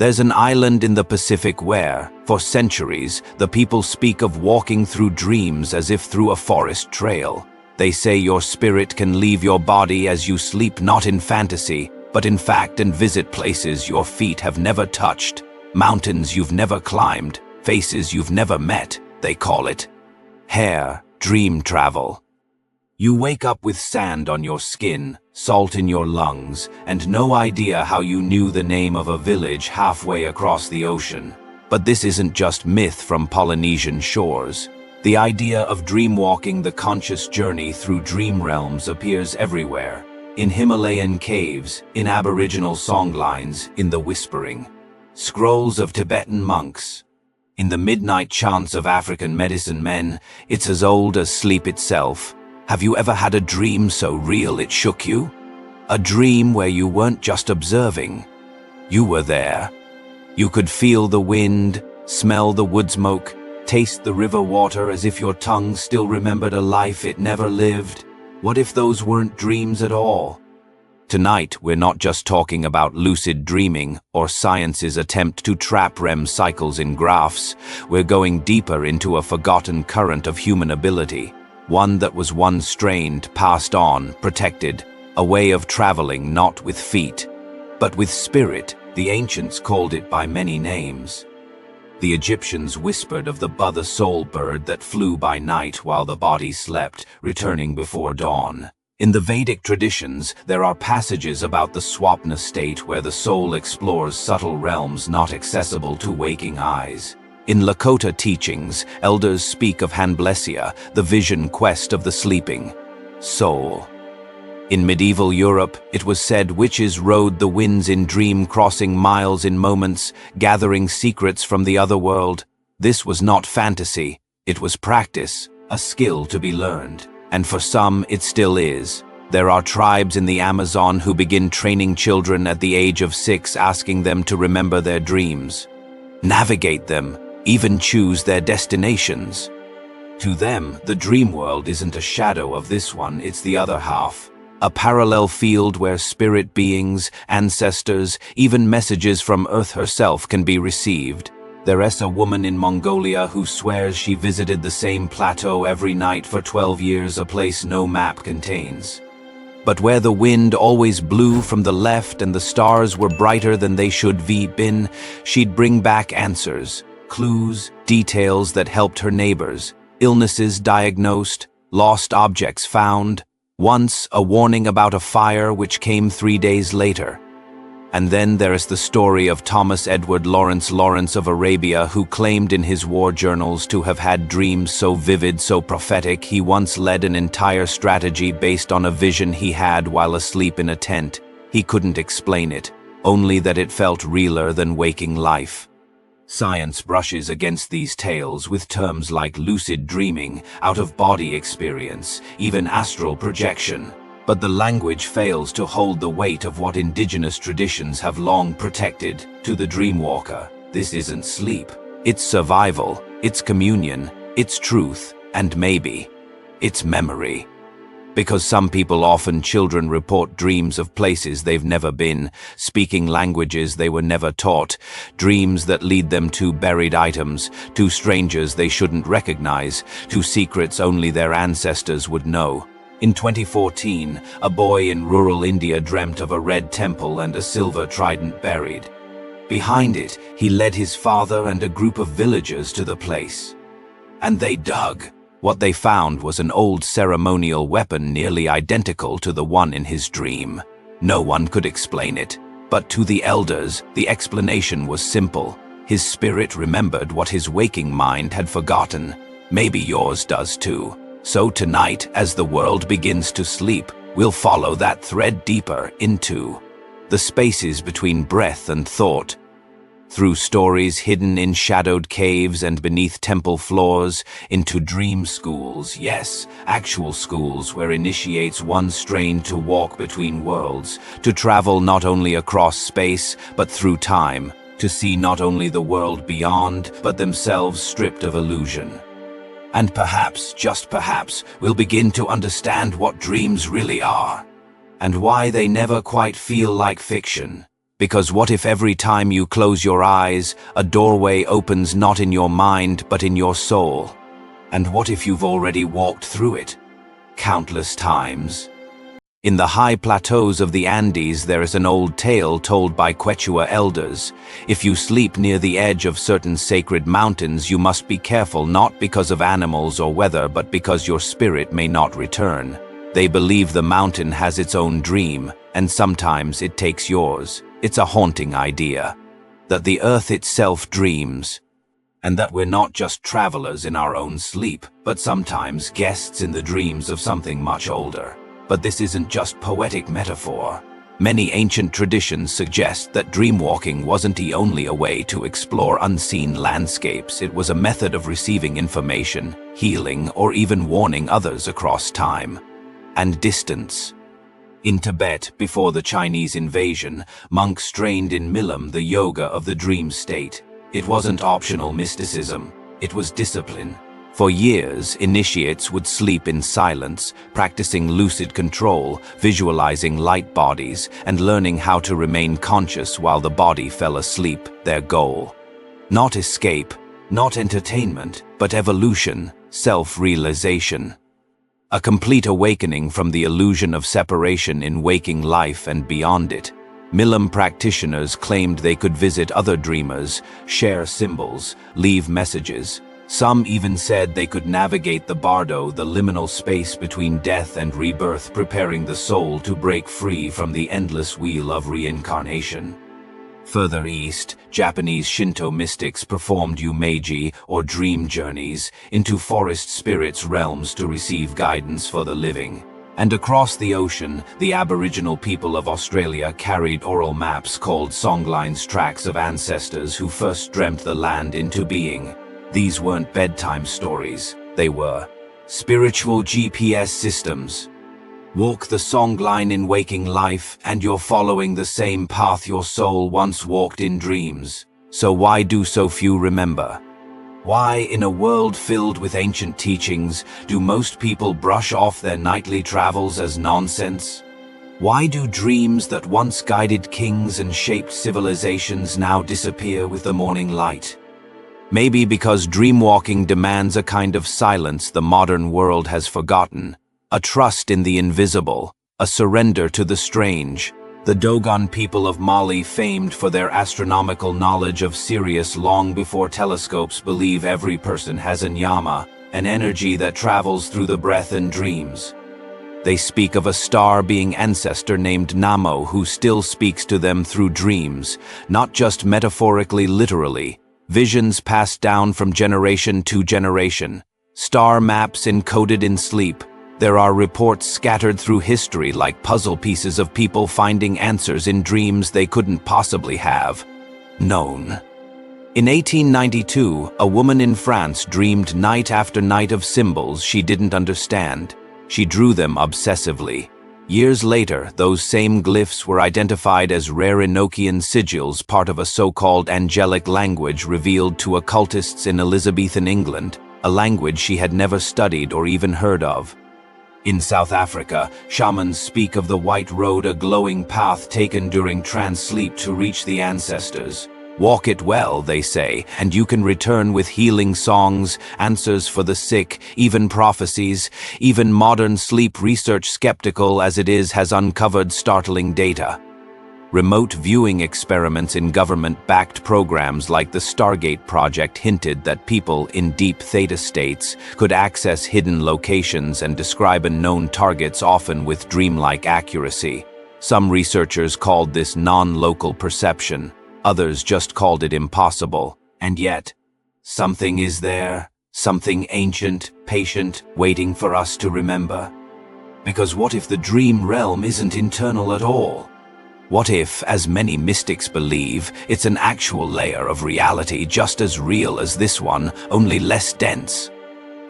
There's an island in the Pacific where, for centuries, the people speak of walking through dreams as if through a forest trail. They say your spirit can leave your body as you sleep, not in fantasy, but in fact, and visit places your feet have never touched, mountains you've never climbed, faces you've never met. They call it dream travel. You wake up with sand on your skin, salt in your lungs, and no idea how you knew the name of a village halfway across the ocean. But this isn't just myth from Polynesian shores. The idea of dreamwalking, the conscious journey through dream realms, appears everywhere. In Himalayan caves, in Aboriginal songlines, in the whispering scrolls of Tibetan monks, in the midnight chants of African medicine men. It's as old as sleep itself. Have you ever had a dream so real it shook you? A dream where you weren't just observing. You were there. You could feel the wind, smell the wood smoke, taste the river water as if your tongue still remembered a life it never lived. What if those weren't dreams at all? Tonight, we're not just talking about lucid dreaming or science's attempt to trap REM cycles in graphs. We're going deeper into a forgotten current of human ability. One that was once strained, passed on, protected, a way of traveling not with feet, but with spirit. The ancients called it by many names. The Egyptians whispered of the soul bird that flew by night while the body slept, returning before dawn. In the Vedic traditions, there are passages about the Swapna state where the soul explores subtle realms not accessible to waking eyes. In Lakota teachings, elders speak of Hanblessia, the vision quest of the sleeping soul. In medieval Europe, it was said witches rode the winds in dream, crossing miles in moments, gathering secrets from the other world. This was not fantasy, it was practice, a skill to be learned. And for some, it still is. There are tribes in the Amazon who begin training children at the age of 6, asking them to remember their dreams, navigate them, even choose their destinations. To them, the dream world isn't a shadow of this one, it's the other half. A parallel field where spirit beings, ancestors, even messages from Earth herself can be received. There's a woman in Mongolia who swears she visited the same plateau every night for 12 years, a place no map contains. But where the wind always blew from the left and the stars were brighter than they should have been, she'd bring back answers, clues, details that helped her neighbors, illnesses diagnosed, lost objects found, once a warning about a fire which came 3 days later. And then there is the story of Thomas Edward Lawrence of Arabia, who claimed in his war journals to have had dreams so vivid, so prophetic, he once led an entire strategy based on a vision he had while asleep in a tent. He couldn't explain it, only that it felt realer than waking life. Science brushes against these tales with terms like lucid dreaming, out-of-body experience, even astral projection. But the language fails to hold the weight of what indigenous traditions have long protected. To the dreamwalker, this isn't sleep. It's survival, it's communion, it's truth, and maybe it's memory. Because some people, often children, report dreams of places they've never been, speaking languages they were never taught, dreams that lead them to buried items, to strangers they shouldn't recognize, to secrets only their ancestors would know. In 2014, a boy in rural India dreamt of a red temple and a silver trident buried. Behind it, he led his father and a group of villagers to the place. And they dug. What they found was an old ceremonial weapon nearly identical to the one in his dream. No one could explain it, but to the elders, the explanation was simple. His spirit remembered what his waking mind had forgotten. Maybe yours does too. So tonight, as the world begins to sleep, we'll follow that thread deeper into the spaces between breath and thought, through stories hidden in shadowed caves and beneath temple floors, into dream schools, yes, actual schools where initiates once trained to walk between worlds, to travel not only across space, but through time, to see not only the world beyond, but themselves stripped of illusion. And perhaps, just perhaps, we'll begin to understand what dreams really are, and why they never quite feel like fiction. Because what if every time you close your eyes, a doorway opens not in your mind but in your soul? And what if you've already walked through it? Countless times. In the high plateaus of the Andes there is an old tale told by Quechua elders. If you sleep near the edge of certain sacred mountains, you must be careful, not because of animals or weather, but because your spirit may not return. They believe the mountain has its own dream, and sometimes it takes yours. It's a haunting idea, that the earth itself dreams, and that we're not just travelers in our own sleep, but sometimes guests in the dreams of something much older. But this isn't just poetic metaphor. Many ancient traditions suggest that dreamwalking wasn't only a way to explore unseen landscapes. It was a method of receiving information, healing, or even warning others across time and distance. In Tibet, before the Chinese invasion, monks trained in Milam, the yoga of the dream state. It wasn't optional mysticism, it was discipline. For years, initiates would sleep in silence, practicing lucid control, visualizing light bodies, and learning how to remain conscious while the body fell asleep. Their goal: not escape, not entertainment, but evolution, self-realization. A complete awakening from the illusion of separation in waking life and beyond it. Milam practitioners claimed they could visit other dreamers, share symbols, leave messages. Some even said they could navigate the bardo, the liminal space between death and rebirth, preparing the soul to break free from the endless wheel of reincarnation. Further east, Japanese Shinto mystics performed yumeiji, or dream journeys, into forest spirits' realms to receive guidance for the living. And across the ocean, the Aboriginal people of Australia carried oral maps called songlines, tracks of ancestors who first dreamt the land into being. These weren't bedtime stories, they were spiritual GPS systems. Walk the songline in waking life, and you're following the same path your soul once walked in dreams. So why do so few remember? Why, in a world filled with ancient teachings, do most people brush off their nightly travels as nonsense? Why do dreams that once guided kings and shaped civilizations now disappear with the morning light? Maybe because dreamwalking demands a kind of silence the modern world has forgotten, a trust in the invisible, a surrender to the strange. The Dogon people of Mali, famed for their astronomical knowledge of Sirius long before telescopes, believe every person has a nyama, an energy that travels through the breath and dreams. They speak of a star being ancestor named Namo who still speaks to them through dreams, not just metaphorically, literally. Visions passed down from generation to generation. Star maps encoded in sleep. There are reports scattered through history like puzzle pieces of people finding answers in dreams they couldn't possibly have known. In 1892, a woman in France dreamed night after night of symbols she didn't understand. She drew them obsessively. Years later, those same glyphs were identified as rare Enochian sigils, part of a so-called angelic language revealed to occultists in Elizabethan England, a language she had never studied or even heard of. In South Africa, shamans speak of the White Road, a glowing path taken during trance sleep to reach the ancestors. Walk it well, they say, and you can return with healing songs, answers for the sick, even prophecies. Even modern sleep research, skeptical as it is, has uncovered startling data. Remote viewing experiments in government-backed programs like the Stargate project hinted that people in deep theta states could access hidden locations and describe unknown targets, often with dreamlike accuracy. Some researchers called this non-local perception. Others just called it impossible. And yet, something is there, something ancient, patient, waiting for us to remember. Because what if the dream realm isn't internal at all? What if, as many mystics believe, it's an actual layer of reality just as real as this one, only less dense?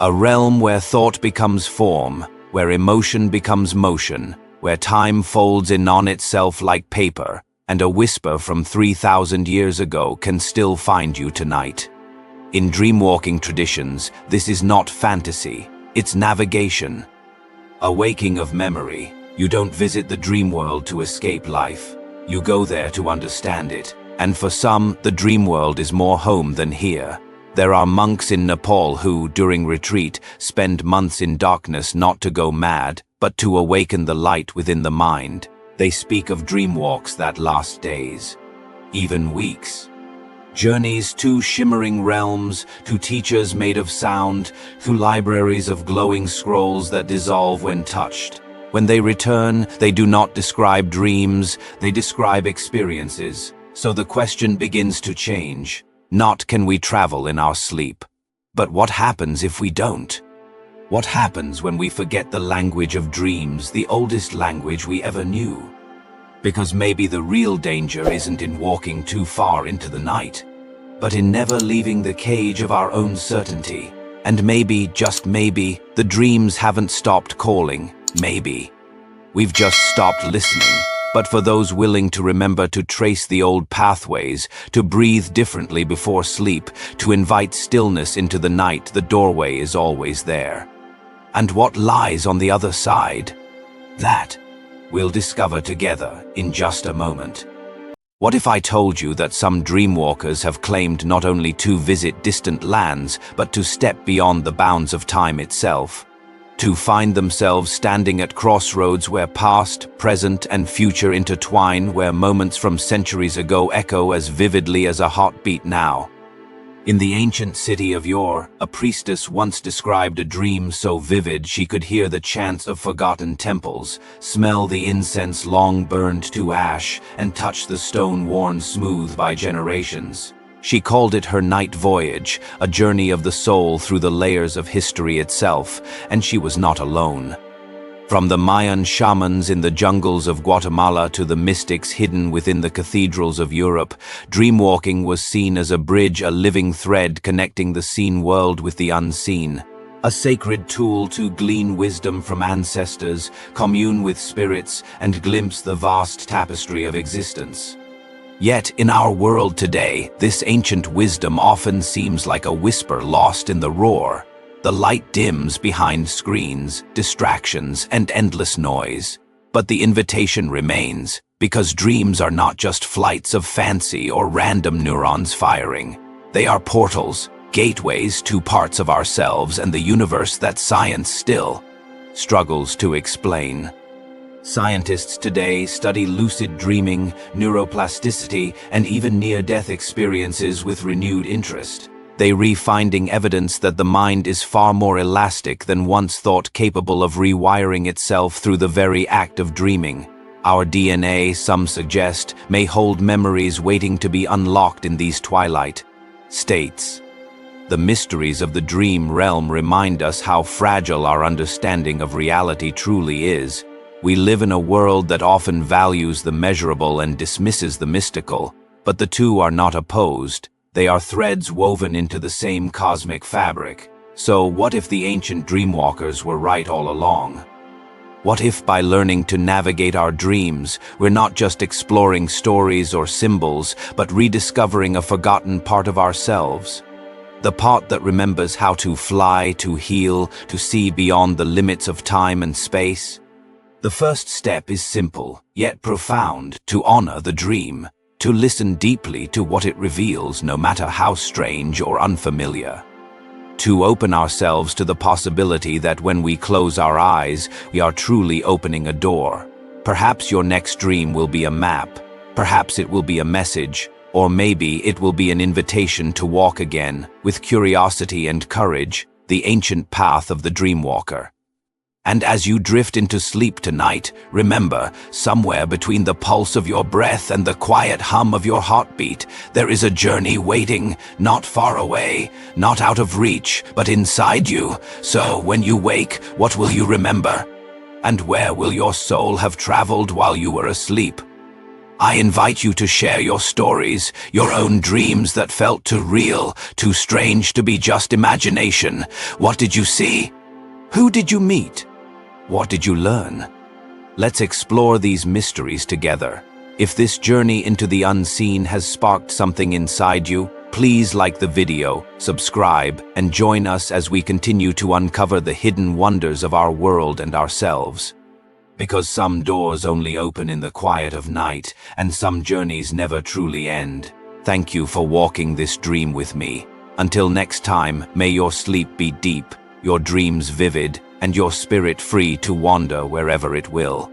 A realm where thought becomes form, where emotion becomes motion, where time folds in on itself like paper, and a whisper from 3,000 years ago can still find you tonight. In dreamwalking traditions, this is not fantasy, it's navigation. A waking of memory. You don't visit the dream world to escape life. You go there to understand it. And for some, the dream world is more home than here. There are monks in Nepal who, during retreat, spend months in darkness not to go mad, but to awaken the light within the mind. They speak of dream walks that last days, even weeks. Journeys to shimmering realms, to teachers made of sound, to libraries of glowing scrolls that dissolve when touched. When they return, they do not describe dreams, they describe experiences. So the question begins to change. Not can we travel in our sleep, but what happens if we don't? What happens when we forget the language of dreams, the oldest language we ever knew? Because maybe the real danger isn't in walking too far into the night, but in never leaving the cage of our own certainty. And maybe, just maybe, the dreams haven't stopped calling. Maybe. We've just stopped listening. But for those willing to remember to trace the old pathways, to breathe differently before sleep, to invite stillness into the night, the doorway is always there. And what lies on the other side? That we'll discover together in just a moment. What if I told you that some dreamwalkers have claimed not only to visit distant lands, but to step beyond the bounds of time itself? To find themselves standing at crossroads where past, present, and future intertwine, where moments from centuries ago echo as vividly as a heartbeat now. In the ancient city of yore, a priestess once described a dream so vivid she could hear the chants of forgotten temples, smell the incense long burned to ash, and touch the stone worn smooth by generations. She called it her night voyage, a journey of the soul through the layers of history itself, and she was not alone. From the Mayan shamans in the jungles of Guatemala to the mystics hidden within the cathedrals of Europe, dreamwalking was seen as a bridge, a living thread connecting the seen world with the unseen. A sacred tool to glean wisdom from ancestors, commune with spirits, and glimpse the vast tapestry of existence. Yet, in our world today, this ancient wisdom often seems like a whisper lost in the roar. The light dims behind screens, distractions, and endless noise. But the invitation remains, because dreams are not just flights of fancy or random neurons firing. They are portals, gateways to parts of ourselves and the universe that science still struggles to explain. Scientists today study lucid dreaming, neuroplasticity, and even near-death experiences with renewed interest. They finding evidence that the mind is far more elastic than once thought, capable of rewiring itself through the very act of dreaming. Our DNA, some suggest, may hold memories waiting to be unlocked in these twilight states. The mysteries of the dream realm remind us how fragile our understanding of reality truly is. We live in a world that often values the measurable and dismisses the mystical, but the two are not opposed. They are threads woven into the same cosmic fabric. So what if the ancient dreamwalkers were right all along? What if by learning to navigate our dreams, we're not just exploring stories or symbols, but rediscovering a forgotten part of ourselves? The part that remembers how to fly, to heal, to see beyond the limits of time and space? The first step is simple, yet profound: to honor the dream, to listen deeply to what it reveals, no matter how strange or unfamiliar. To open ourselves to the possibility that when we close our eyes, we are truly opening a door. Perhaps your next dream will be a map, perhaps it will be a message, or maybe it will be an invitation to walk again, with curiosity and courage, the ancient path of the dreamwalker. And as you drift into sleep tonight, remember, somewhere between the pulse of your breath and the quiet hum of your heartbeat, there is a journey waiting, not far away, not out of reach, but inside you. So when you wake, what will you remember? And where will your soul have traveled while you were asleep? I invite you to share your stories, your own dreams that felt too real, too strange to be just imagination. What did you see? Who did you meet? What did you learn? Let's explore these mysteries together. If this journey into the unseen has sparked something inside you, please like the video, subscribe, and join us as we continue to uncover the hidden wonders of our world and ourselves. Because some doors only open in the quiet of night, and some journeys never truly end. Thank you for walking this dream with me. Until next time, may your sleep be deep, your dreams vivid, and your spirit free to wander wherever it will.